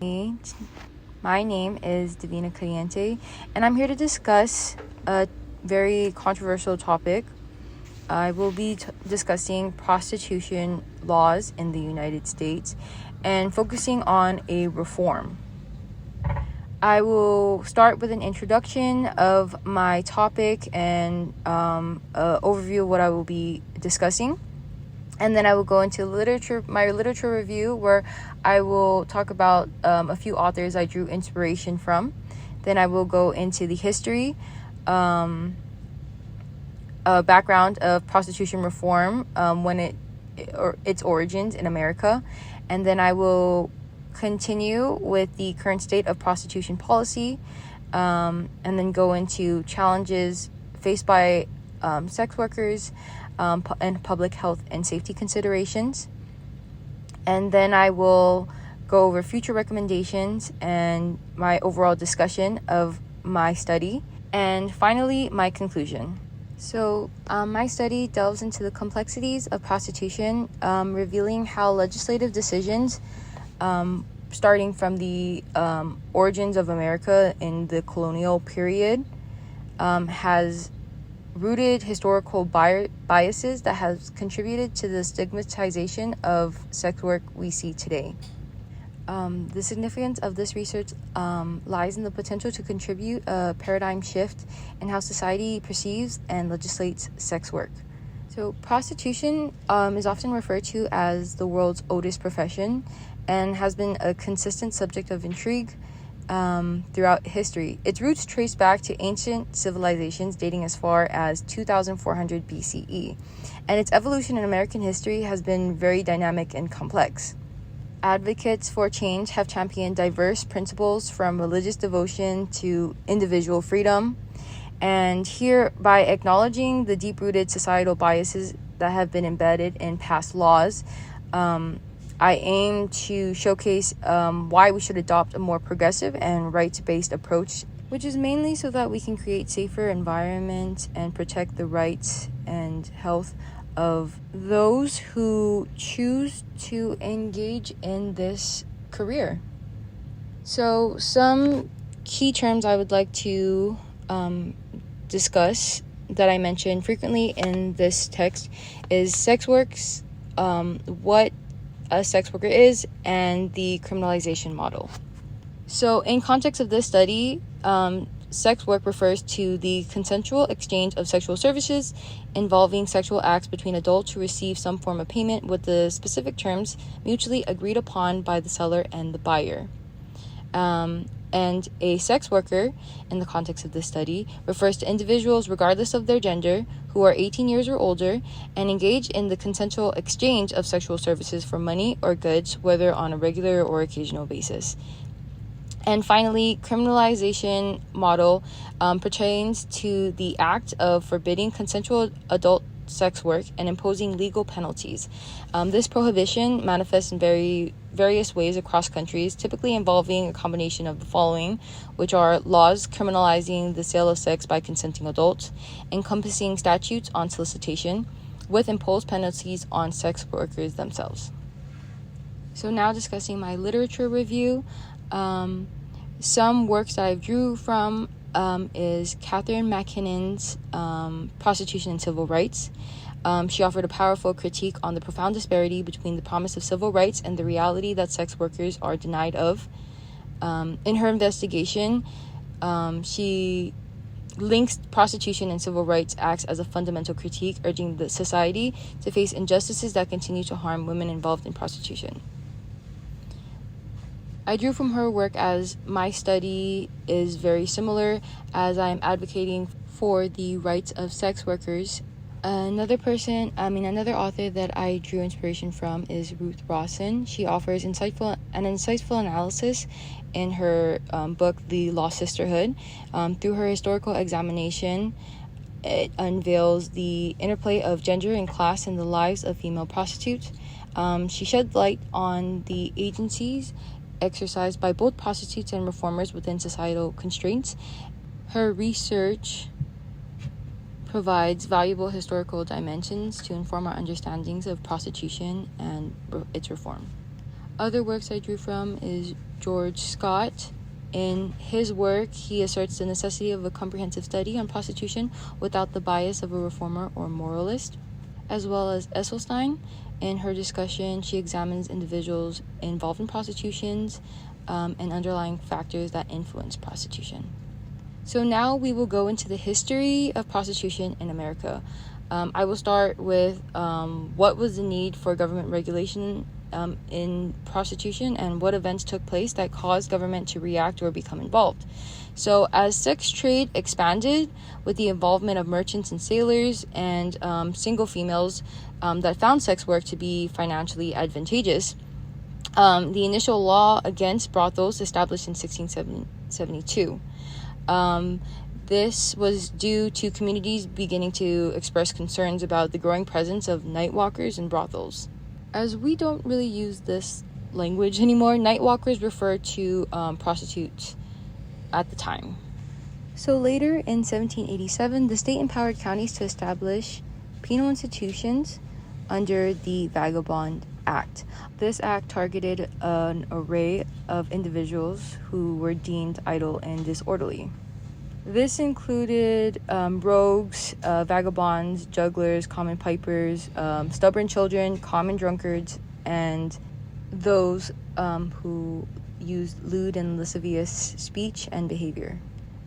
My name is Divina Caliente, and I'm here to discuss a very controversial topic. I will be discussing prostitution laws in the United States and focusing on a reform. I will start with an introduction of my topic and an overview of what I will be discussing. And then I will go into my literature review, where I will talk about a few authors I drew inspiration from. Then I will go into the history, background of prostitution reform, its origins in America. And then I will continue with the current state of prostitution policy, and then go into challenges faced by sex workers, and public health and safety considerations. And then I will go over future recommendations and my overall discussion of my study. And finally, my conclusion. So my study delves into the complexities of prostitution, revealing how legislative decisions, starting from the origins of America in the colonial period, has rooted historical biases that has contributed to the stigmatization of sex work we see today. The significance of this research lies in the potential to contribute a paradigm shift in how society perceives and legislates sex work. So prostitution is often referred to as the world's oldest profession and has been a consistent subject of intrigue throughout history. Its roots trace back to ancient civilizations dating as far as 2400 BCE, and its evolution in American history has been very dynamic and complex. Advocates for change have championed diverse principles from religious devotion to individual freedom, and here, by acknowledging the deep-rooted societal biases that have been embedded in past laws, I aim to showcase why we should adopt a more progressive and rights-based approach, which is mainly so that we can create safer environments and protect the rights and health of those who choose to engage in this career. So some key terms I would like to discuss that I mention frequently in this text is sex works, what a sex worker is, and the criminalization model. So in context of this study, sex work refers to the consensual exchange of sexual services involving sexual acts between adults who receive some form of payment with the specific terms mutually agreed upon by the seller and the buyer. And a sex worker, in the context of this study, refers to individuals, regardless of their gender, who are 18 years or older and engage in the consensual exchange of sexual services for money or goods, whether on a regular or occasional basis. And finally, criminalization model pertains to the act of forbidding consensual adult sex work and imposing legal penalties. This prohibition manifests in various ways across countries, typically involving a combination of the following, which are laws criminalizing the sale of sex by consenting adults, encompassing statutes on solicitation, with imposed penalties on sex workers themselves. So now discussing my literature review. Some works that I drew from is Catherine McKinnon's Prostitution and Civil Rights. She offered a powerful critique on the profound disparity between the promise of civil rights and the reality that sex workers are denied of. In her investigation, she links prostitution and civil rights acts as a fundamental critique, urging the society to face injustices that continue to harm women involved in prostitution. I drew from her work as my study is very similar, as I am advocating for the rights of sex workers. Another author that I drew inspiration from is Ruth Rawson. She offers insightful analysis in her book, The Lost Sisterhood. Through her historical examination, it unveils the interplay of gender and class in the lives of female prostitutes. She shed light on the agencies exercised by both prostitutes and reformers within societal constraints. Her research provides valuable historical dimensions to inform our understandings of prostitution and its reform. Other works I drew from is George Scott. In his work, he asserts the necessity of a comprehensive study on prostitution without the bias of a reformer or moralist, as well as Esselstyn. In her discussion, she examines individuals involved in prostitutions and underlying factors that influence prostitution. So now we will go into the history of prostitution in America. I will start with what was the need for government regulation in prostitution and what events took place that caused government to react or become involved. So as sex trade expanded with the involvement of merchants and sailors and single females that found sex work to be financially advantageous, the initial law against brothels established in 1672. This was due to communities beginning to express concerns about the growing presence of night walkers and brothels. As we don't really use this language anymore, night walkers refer to prostitutes at the time. So later in 1787, the state empowered counties to establish penal institutions under the Vagabond Act. This act targeted an array of individuals who were deemed idle and disorderly. This included rogues, vagabonds, jugglers, common pipers, stubborn children, common drunkards, and those who used lewd and lascivious speech and behavior.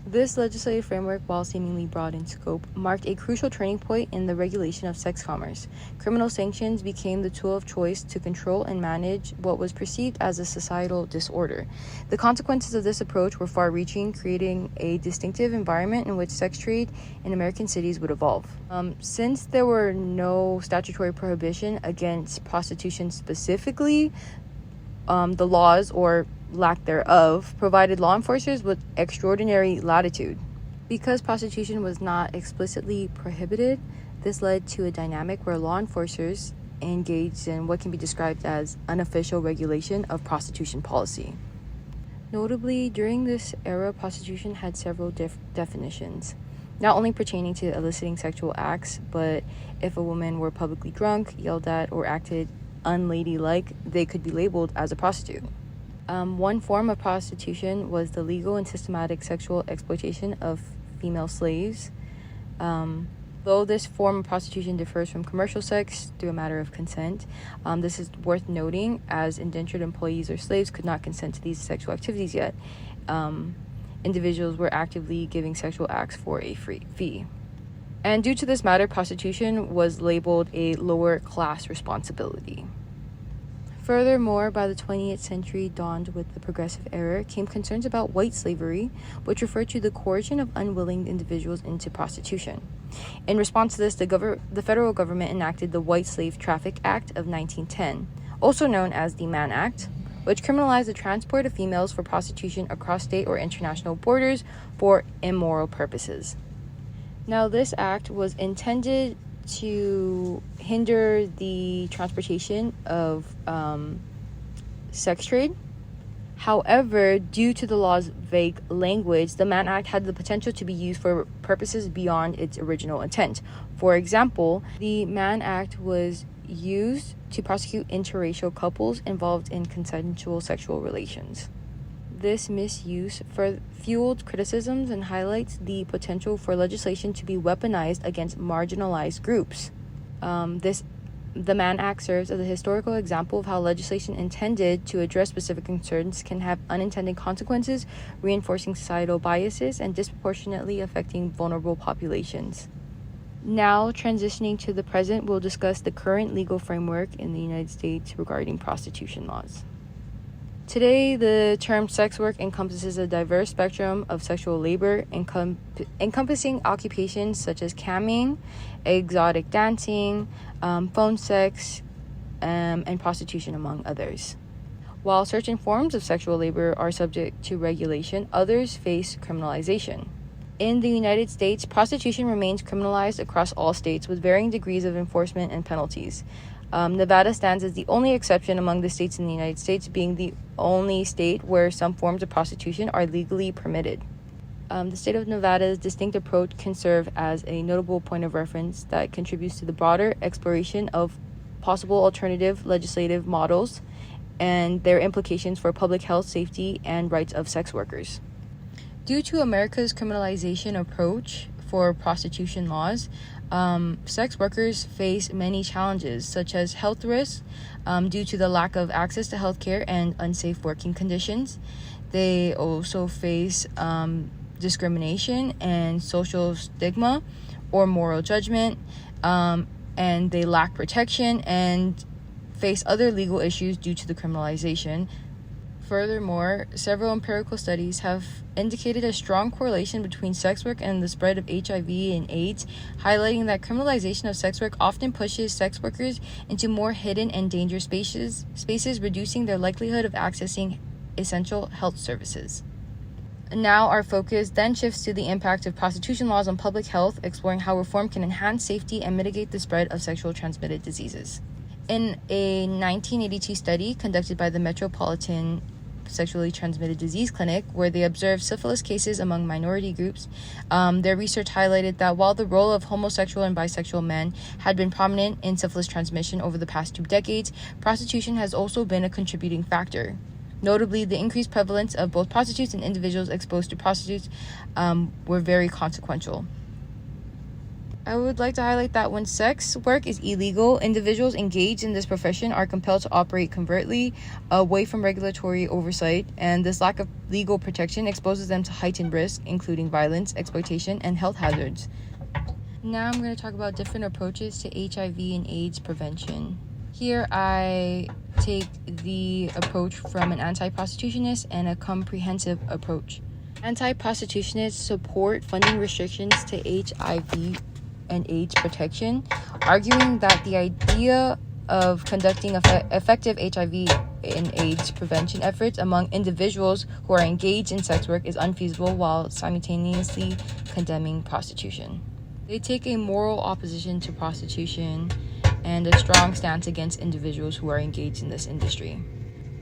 This legislative framework, while seemingly broad in scope, marked a crucial turning point in the regulation of sex commerce. Criminal sanctions became the tool of choice to control and manage what was perceived as a societal disorder. The consequences of this approach were far-reaching, creating a distinctive environment in which sex trade in American cities would evolve. Since there were no statutory prohibition against prostitution specifically, the laws, or lack thereof, provided law enforcers with extraordinary latitude. Because prostitution was not explicitly prohibited, this led to a dynamic where law enforcers engaged in what can be described as unofficial regulation of prostitution policy. Notably, during this era, prostitution had several definitions, not only pertaining to eliciting sexual acts, but if a woman were publicly drunk, yelled at, or acted unladylike, they could be labeled as a prostitute. One form of prostitution was the legal and systematic sexual exploitation of female slaves. Though this form of prostitution differs from commercial sex through a matter of consent, this is worth noting as indentured employees or slaves could not consent to these sexual activities yet. Individuals were actively giving sexual acts for a free fee. And due to this matter, prostitution was labeled a lower class responsibility. Furthermore, by the 20th century dawned with the progressive era came concerns about white slavery, which referred to the coercion of unwilling individuals into prostitution. In response to this, the federal government enacted the White Slave Traffic Act of 1910, also known as the Mann Act, which criminalized the transport of females for prostitution across state or international borders for immoral purposes. Now, this act was intended to hinder the transportation of sex trade. However, due to the law's vague language, the Mann Act had the potential to be used for purposes beyond its original intent. For example, the Mann Act was used to prosecute interracial couples involved in consensual sexual relations. This misuse fueled criticisms and highlights the potential for legislation to be weaponized against marginalized groups. The Mann Act serves as a historical example of how legislation intended to address specific concerns can have unintended consequences, reinforcing societal biases and disproportionately affecting vulnerable populations. Now, transitioning to the present, we'll discuss the current legal framework in the United States regarding prostitution laws. Today, the term sex work encompasses a diverse spectrum of sexual labor, encompassing occupations such as camming, exotic dancing, phone sex, and prostitution, among others. While certain forms of sexual labor are subject to regulation, others face criminalization. In the United States, prostitution remains criminalized across all states with varying degrees of enforcement and penalties. Nevada stands as the only exception among the states in the United States, being the only state where some forms of prostitution are legally permitted. The state of Nevada's distinct approach can serve as a notable point of reference that contributes to the broader exploration of possible alternative legislative models and their implications for public health, safety, and rights of sex workers. Due to America's criminalization approach for prostitution laws, sex workers face many challenges, such as health risks due to the lack of access to health care and unsafe working conditions. They also face discrimination and social stigma or moral judgment, and they lack protection and face other legal issues due to the criminalization. Furthermore, several empirical studies have indicated a strong correlation between sex work and the spread of HIV and AIDS, highlighting that criminalization of sex work often pushes sex workers into more hidden and dangerous spaces, reducing their likelihood of accessing essential health services. Now our focus then shifts to the impact of prostitution laws on public health, exploring how reform can enhance safety and mitigate the spread of sexually transmitted diseases. In a 1982 study conducted by the Metropolitan Sexually Transmitted Disease Clinic, where they observed syphilis cases among minority groups, their research highlighted that while the role of homosexual and bisexual men had been prominent in syphilis transmission over the past 2 decades, prostitution has also been a contributing factor. Notably, the increased prevalence of both prostitutes and individuals exposed to prostitutes were very consequential. I would like to highlight that when sex work is illegal, individuals engaged in this profession are compelled to operate covertly, away from regulatory oversight, and this lack of legal protection exposes them to heightened risk, including violence, exploitation, and health hazards. Now I'm going to talk about different approaches to HIV and AIDS prevention. Here I take the approach from an anti-prostitutionist and a comprehensive approach. Anti-prostitutionists support funding restrictions to HIV and AIDS protection, arguing that the idea of conducting effective HIV and AIDS prevention efforts among individuals who are engaged in sex work is unfeasible while simultaneously condemning prostitution. They take a moral opposition to prostitution and a strong stance against individuals who are engaged in this industry.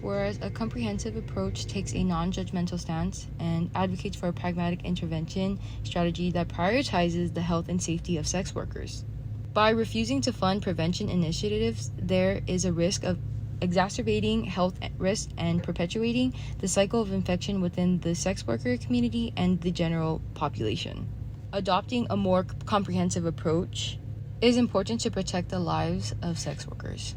Whereas a comprehensive approach takes a non-judgmental stance and advocates for a pragmatic intervention strategy that prioritizes the health and safety of sex workers. By refusing to fund prevention initiatives, there is a risk of exacerbating health risks and perpetuating the cycle of infection within the sex worker community and the general population. Adopting a more comprehensive approach is important to protect the lives of sex workers.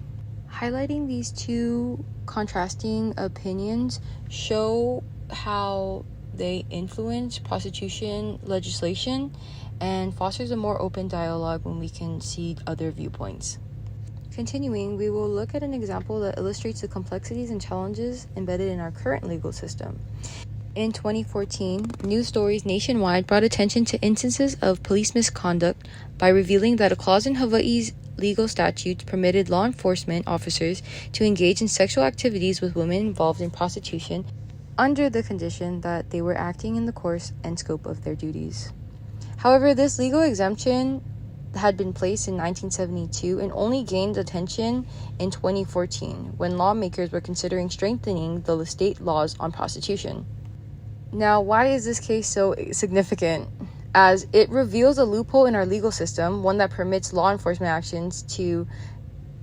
Highlighting these two contrasting opinions show how they influence prostitution legislation and fosters a more open dialogue when we can see other viewpoints. Continuing, we will look at an example that illustrates the complexities and challenges embedded in our current legal system. In 2014, news stories nationwide brought attention to instances of police misconduct by revealing that a clause in Hawaii's legal statutes permitted law enforcement officers to engage in sexual activities with women involved in prostitution under the condition that they were acting in the course and scope of their duties. However, this legal exemption had been placed in 1972 and only gained attention in 2014 when lawmakers were considering strengthening the state laws on prostitution. Now, why is this case so significant? As it reveals a loophole in our legal system, one that permits law enforcement actions to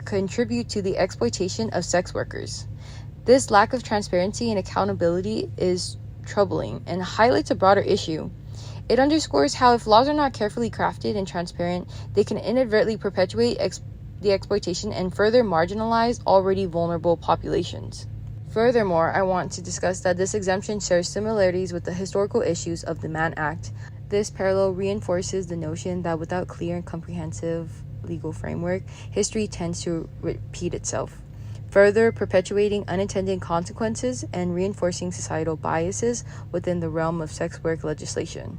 contribute to the exploitation of sex workers. This lack of transparency and accountability is troubling and highlights a broader issue. It underscores how if laws are not carefully crafted and transparent, they can inadvertently perpetuate the exploitation and further marginalize already vulnerable populations. Furthermore, I want to discuss that this exemption shares similarities with the historical issues of the Mann Act. This parallel reinforces the notion that without clear and comprehensive legal framework, history tends to repeat itself, further perpetuating unintended consequences and reinforcing societal biases within the realm of sex work legislation.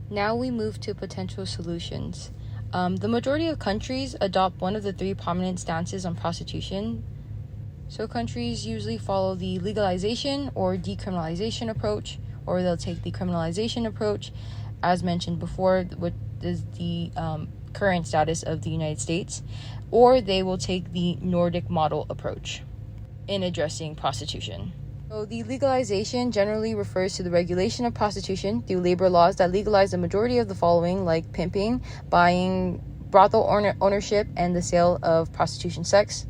Now we move to potential solutions. The majority of countries adopt one of the 3 prominent stances on prostitution. So countries usually follow the legalization or decriminalization approach, or they'll take the criminalization approach, as mentioned before, which is the current status of the United States, or they will take the Nordic model approach in addressing prostitution. So the legalization generally refers to the regulation of prostitution through labor laws that legalize the majority of the following, like pimping, buying, brothel ownership, and the sale of prostitution sex.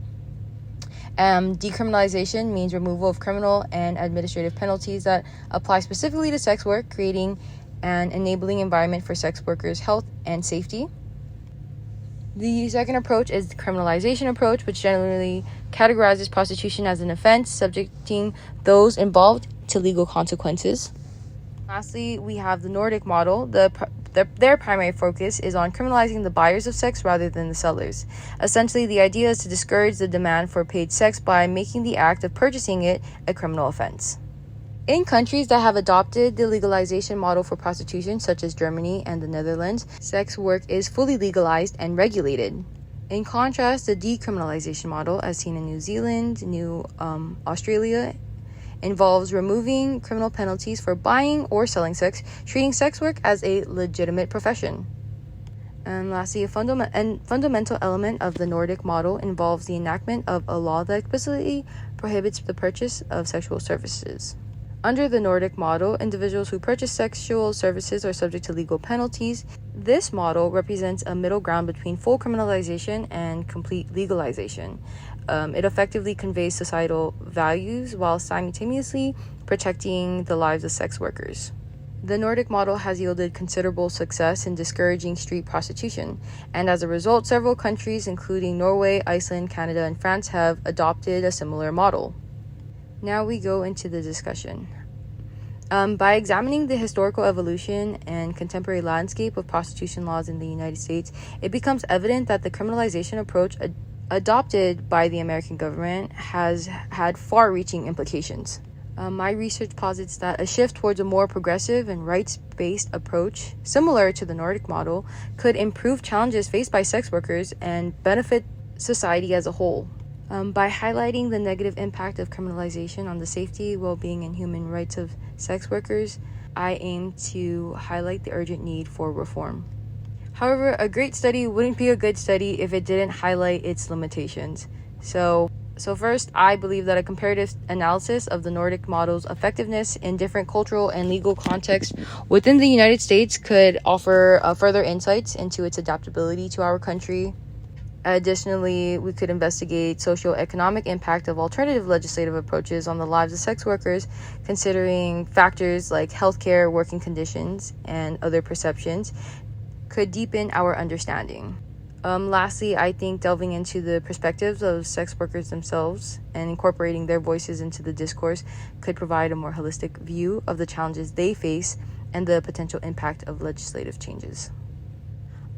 Decriminalization means removal of criminal and administrative penalties that apply specifically to sex work, creating an enabling environment for sex workers' health and safety. The second approach is the criminalization approach, which generally categorizes prostitution as an offense, subjecting those involved to legal consequences. Lastly, we have the Nordic model. Their primary focus is on criminalizing the buyers of sex rather than the sellers. Essentially, the idea is to discourage the demand for paid sex by making the act of purchasing it a criminal offense. In countries that have adopted the legalization model for prostitution, such as Germany and the Netherlands, sex work is fully legalized and regulated. In contrast, the decriminalization model, as seen in New Zealand, Australia, involves removing criminal penalties for buying or selling sex, treating sex work as a legitimate profession. And lastly, a fundamental element of the Nordic model involves the enactment of a law that explicitly prohibits the purchase of sexual services. Under the Nordic model, individuals who purchase sexual services are subject to legal penalties. This model represents a middle ground between full criminalization and complete legalization. It effectively conveys societal values while simultaneously protecting the lives of sex workers. The Nordic model has yielded considerable success in discouraging street prostitution, and as a result, several countries, including Norway, Iceland, Canada, and France, have adopted a similar model. Now we go into the discussion. By examining the historical evolution and contemporary landscape of prostitution laws in the United States, it becomes evident that the criminalization approach adopted by the American government has had far-reaching implications. My research posits that a shift towards a more progressive and rights-based approach, similar to the Nordic model, could improve challenges faced by sex workers and benefit society as a whole. By highlighting the negative impact of criminalization on the safety, well-being, and human rights of sex workers, I aim to highlight the urgent need for reform. However, a great study wouldn't be a good study if it didn't highlight its limitations. So first, I believe that a comparative analysis of the Nordic model's effectiveness in different cultural and legal contexts within the United States could offer further insights into its adaptability to our country. Additionally, we could investigate socioeconomic impact of alternative legislative approaches on the lives of sex workers, considering factors like healthcare, working conditions, and other perceptions could deepen our understanding. Lastly, I think delving into the perspectives of sex workers themselves and incorporating their voices into the discourse could provide a more holistic view of the challenges they face and the potential impact of legislative changes.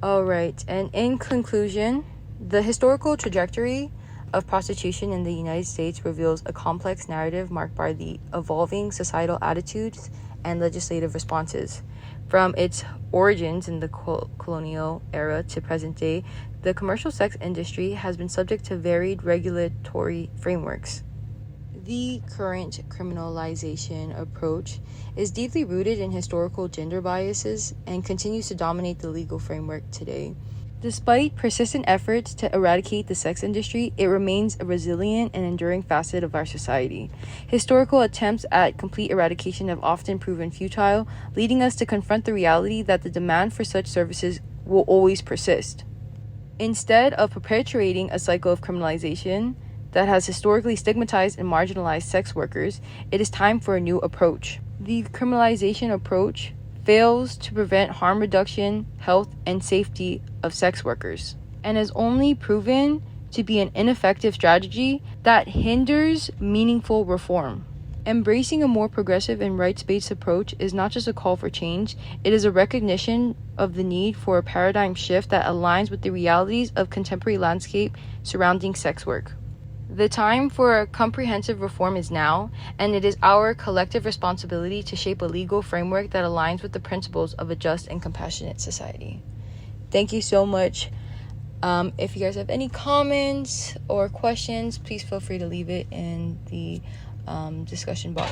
All right, and in conclusion, the historical trajectory of prostitution in the United States reveals a complex narrative marked by the evolving societal attitudes and legislative responses. From its origins in the colonial era to present day, the commercial sex industry has been subject to varied regulatory frameworks. The current criminalization approach is deeply rooted in historical gender biases and continues to dominate the legal framework today. Despite persistent efforts to eradicate the sex industry, it remains a resilient and enduring facet of our society. Historical attempts at complete eradication have often proven futile, leading us to confront the reality that the demand for such services will always persist. Instead of perpetuating a cycle of criminalization that has historically stigmatized and marginalized sex workers, it is time for a new approach. The criminalization approach fails to prevent harm reduction, health, and safety of sex workers, and has only proven to be an ineffective strategy that hinders meaningful reform. Embracing a more progressive and rights-based approach is not just a call for change, it is a recognition of the need for a paradigm shift that aligns with the realities of contemporary landscape surrounding sex work. The time for a comprehensive reform is now, and it is our collective responsibility to shape a legal framework that aligns with the principles of a just and compassionate society. Thank you so much. If you guys have any comments or questions, please feel free to leave it in the discussion box.